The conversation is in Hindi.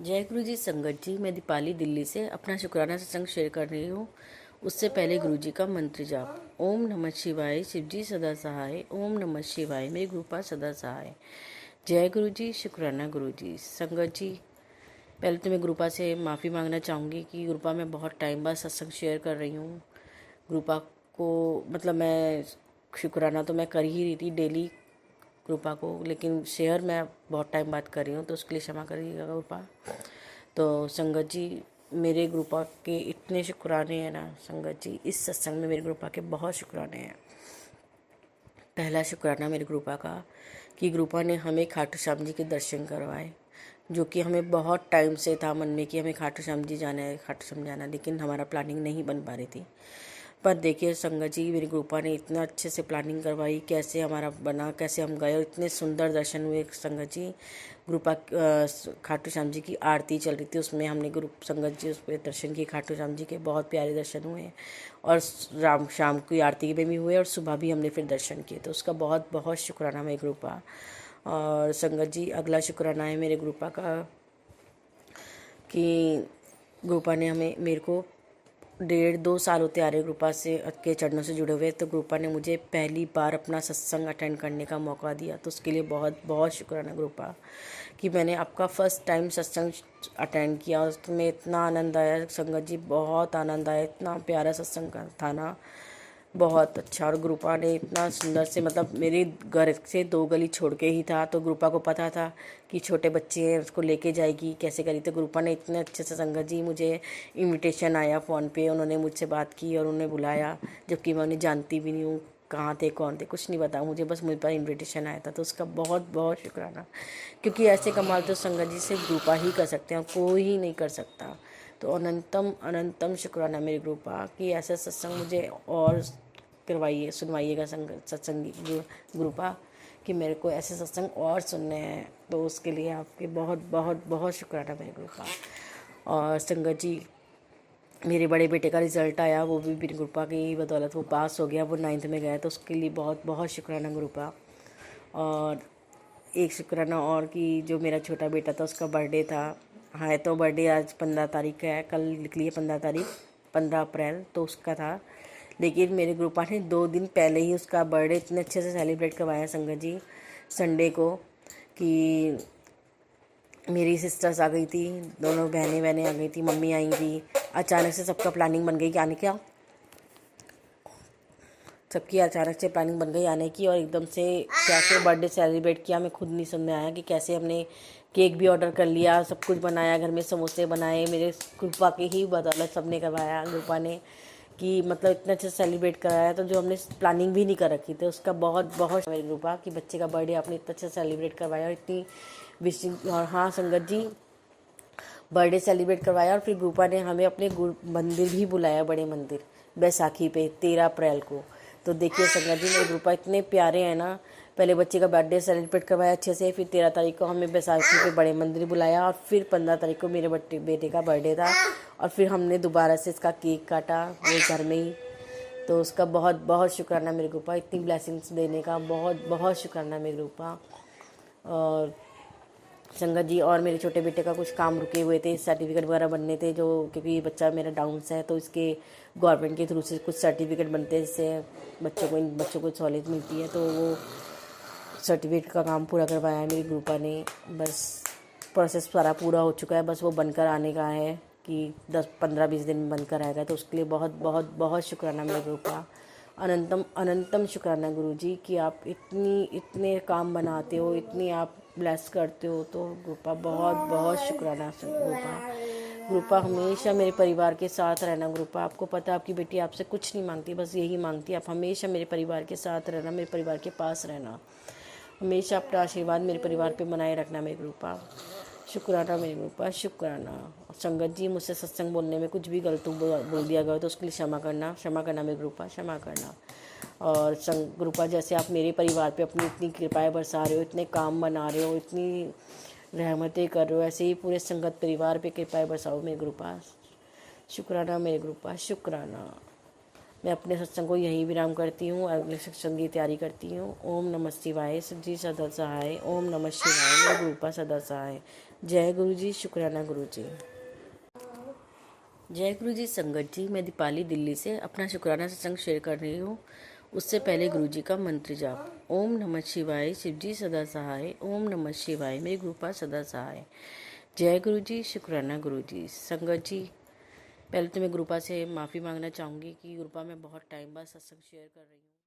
जय गुरु जी। संगत जी, मैं दीपाली दिल्ली से अपना शुक्राना सत्संग शेयर कर रही हूँ। उससे पहले गुरु जी का मंत्र जाप। ओम नमः शिवाय, शिव जी सदा सहाय। ओम नमः शिवाय, मेरी कृपा सदा सहाय। जय गुरु जी, शुक्राना गुरु जी। संगत जी, पहले तो मैं गुरुपा से माफ़ी मांगना चाहूँगी कि गुरुपा मैं बहुत टाइम बाद सत्संग शेयर कर रही हूँ। गुरुपा को मतलब मैं शुक्राना तो मैं कर ही रही थी डेली गुरुपा को, लेकिन शेयर मैं बहुत टाइम बाद कर रही हूँ, तो उसके लिए क्षमा करिएगा गुरुपा। तो संगत जी, मेरे गुरुपा के इतने शुक्राने हैं ना संगत जी, इस सत्संग में मेरे गुरुपा के बहुत शुक्राने हैं। पहला शुक्राना मेरे गुरुपा का कि गुरुपा ने हमें खाटू श्याम जी के दर्शन करवाए, जो कि हमें बहुत टाइम से था मन में कि हमें खाटू श्याम जी जाना है, खाटू श्याम जाना, लेकिन हमारा प्लानिंग नहीं बन पा रही थी। पर देखिए संगत जी, मेरी ग्रुपा ने इतना अच्छे से प्लानिंग करवाई, कैसे हमारा बना, कैसे हम गए और इतने सुंदर दर्शन हुए संगत जी। ग्रुपा खाटू श्याम जी की आरती चल रही थी, उसमें हमने ग्रुप संगत जी उस पर दर्शन किए। खाटू श्याम जी के बहुत प्यारे दर्शन हुए और शाम की आरती में भी हुए और सुबह भी हमने फिर दर्शन किए, तो उसका बहुत बहुत शुक्राना मेरे ग्रुपा। और संगत जी, अगला शुक्राना है मेरे ग्रुपा का कि ग्रुपा ने हमें मेरे को 1.5-2 साल होते आ रहे ग्रुपा से के चरणों से जुड़े हुए, तो ग्रुपा ने मुझे पहली बार अपना सत्संग अटेंड करने का मौका दिया, तो उसके लिए बहुत बहुत शुक्राना ग्रुपा कि मैंने आपका फर्स्ट टाइम सत्संग अटेंड किया। उसमें इतना आनंद आया संगत जी, बहुत आनंद आया, इतना प्यारा सत्संग था ना, बहुत अच्छा। और ग्रुपा ने इतना सुंदर से, मतलब मेरे घर से 2 गली छोड़ के ही था, तो ग्रुपा को पता था कि छोटे बच्चे हैं, उसको लेके जाएगी कैसे करी, तो ग्रुपा ने इतने अच्छे से संगत जी, मुझे इनविटेशन आया फ़ोन पे, उन्होंने मुझसे बात की और उन्होंने बुलाया, जबकि मैं उन्हें जानती भी नहीं हूँ, कहाँ थे कौन थे कुछ नहीं पता मुझे, बस मुझ पर इन्विटेशन आया था, तो उसका बहुत बहुत शुक्राना। क्योंकि ऐसे कमाल तो संगत जी से ग्रुपा ही कर सकते हैं, कोई ही नहीं कर सकता। तो अनंतम अनंतम शुक्राना मेरे ग्रुपा कि ऐसा सत्संग मुझे और करवाइए, सुनवाइएगा सत्संग ग्रुपा कि मेरे को ऐसे सत्संग और सुनने हैं, तो उसके लिए आपके बहुत बहुत बहुत शुक्राना मेरे ग्रुपा। और संगत जी, मेरे बड़े बेटे का रिज़ल्ट आया, वो भी मेरी ग्रुपा की बदौलत वो पास हो गया, वो 9th में गया, तो उसके लिए बहुत बहुत शुक्राना ग्रुपा। और एक शुक्राना और कि जो मेरा छोटा बेटा था उसका बर्थडे था, हाँ तो बर्थडे आज 15 तारीख का है, कल निकली है 15 तारीख, 15 अप्रैल तो उसका था, लेकिन मेरे ग्रुपा ने 2 दिन पहले ही उसका बर्थडे इतने अच्छे से सेलिब्रेट करवाया संगत जी, संडे को, कि मेरी सिस्टर्स आ गई थी, दोनों बहनें बहनें आ गई थी, मम्मी आई थी, अचानक से सबका प्लानिंग बन गई कि आने क्या, सबकी अचानक से प्लानिंग बन गई आने की, और एकदम से कैसे बर्थडे सेलिब्रेट किया मैं खुद नहीं समझ में आया कि कैसे हमने केक भी ऑर्डर कर लिया, सब कुछ बनाया, घर में समोसे बनाए, मेरे कृपा के ही बदौलत सबने करवाया कृपा ने, कि मतलब इतना अच्छा सेलिब्रेट कराया, तो जो हमने प्लानिंग भी नहीं कर रखी थी उसका बहुत बहुत मेरी कृपा कि बच्चे का बर्थडे आपने इतना अच्छा सेलिब्रेट करवाया और इतनी विशिंग। और हाँ संगत जी, बर्थडे सेलिब्रेट करवाया और फिर ग्रुपा ने हमें अपने मंदिर भी बुलाया, बड़े मंदिर, बैसाखी पे 13 अप्रैल को। तो देखिए संगत जी, मेरे ग्रुपा इतने प्यारे हैं ना, पहले बच्चे का बर्थडे सेलिब्रेट करवाया अच्छे से, फिर 13 तारीख को हमें बैसाखी पे बड़े मंदिर बुलाया, और फिर 15 तारीख को मेरे बेटे का बर्थडे था, और फिर हमने दोबारा से इसका केक काटा वो घर में ही। तो उसका बहुत बहुत शुक्राना मेरे ग्रुपा, इतनी ब्लेसिंग्स देने का बहुत बहुत शुक्राना मेरे ग्रुपा। और संगत जी, और मेरे छोटे बेटे का कुछ काम रुके हुए थे, सर्टिफिकेट वगैरह बनने थे, जो क्योंकि ये बच्चा मेरा डाउन्स है, तो इसके गवर्नमेंट के थ्रू से कुछ सर्टिफिकेट बनते हैं, जिससे बच्चों को सहूलियत मिलती है, तो वो सर्टिफिकेट का काम पूरा करवाया है मेरी ग्रुपा ने। बस प्रोसेस सारा पूरा हो चुका है, बस वो बनकर आने का है कि 10-15-20 दिन में बनकर आएगा, तो उसके लिए बहुत बहुत बहुत शुक्राना मेरे ग्रुपा। अनंतम अनंतम शुक्राना गुरुजी कि आप इतने काम बनाते हो, इतनी आप ब्लेस करते हो, तो ग्रुपा बहुत बहुत शुक्राना ग्रुपा हमेशा मेरे परिवार के साथ रहना। ग्रुपा, आपको पता है आपकी बेटी आपसे कुछ नहीं मांगती, बस यही मांगती है आप हमेशा मेरे परिवार के साथ रहना, मेरे परिवार के पास रहना, हमेशा अपना आशीर्वाद मेरे परिवार पे बनाए रखना मेरे ग्रुपा। शुक्राना मेरे ग्रुपा, शुक्राना। संगत जी, मुझसे सत्संग बोलने में कुछ भी गलत बोल दिया गया तो उसके लिए क्षमा करना मेरे ग्रुपा, क्षमा करना। और ग्रुपा, जैसे आप मेरे परिवार पे अपनी इतनी कृपाएं बरसा रहे हो, इतने काम बना रहे हो, इतनी रहमतें कर रहे हो, ऐसे ही पूरे संगत परिवार पे कृपाएं बरसाओ मेरे ग्रुपा। शुक्राना मेरे ग्रुपा, शुक्राना। मैं अपने सत्संग को यहीं विराम करती हूँ, अगले सत्संग की तैयारी करती हूँ। ओम नमः शिवाय। शिव जी सदा सहाय। ओम नमः शिवाय। मेरे गुरुपा सदा सहाय। जय गुरु जी। शुक्राना गुरु जी। जय गुरु जी। संगत जी, मैं दीपाली दिल्ली से अपना शुक्राना सत्संग शेयर कर रही हूँ। उससे पहले गुरु जी का मंत्र जाप। ओम नमः शिवाय। शिव जी सदा सहाय। ओम नमः शिवाय। मेरी गुरुपा सदा सहाय। जय गुरु जी। शुक्राना गुरु जी। संगत जी, पहले तो मैं गुरुपा से माफ़ी मांगना चाहूँगी कि गुरुपा मैं बहुत टाइम बाद सत्संग शेयर कर रही हूँ।